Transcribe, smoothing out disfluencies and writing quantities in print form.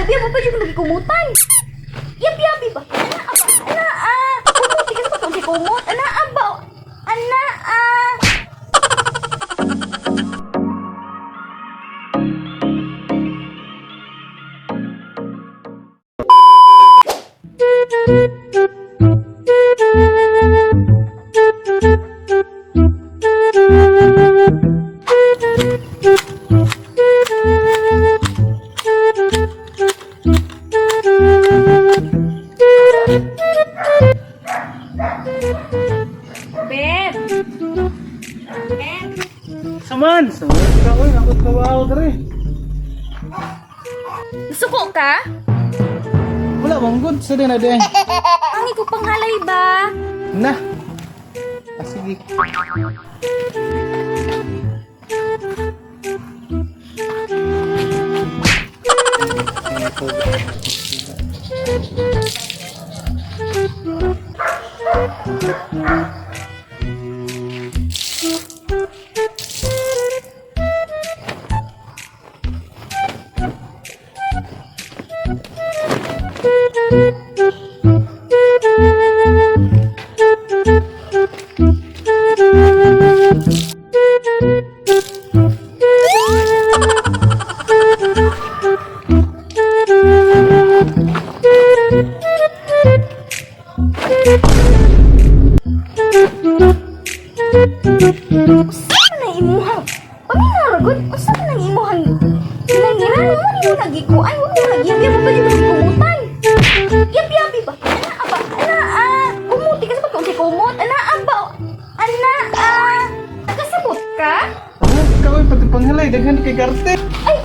yabi mo pa jud nagikumutan. Yabi ba? Ana kumuti ka sa patong si kumot. Ana ba? Ana Beb. Beb. Saman ka, oy, ako tawaw dere. Suko ka? Wala bang good sa din ade. Ang ko panghalay ba? Na. Sige. Usa na imuhang paminaragod, usa na imuhang nangiran mo ni mo nagikuan mo nagyabi mo pa jud kumutan. Yabi ba? Kumuti ka sa patong si kumot. Ana tagasabot ka? Oh, ka oy pati panghalay daghan kay karte. Ay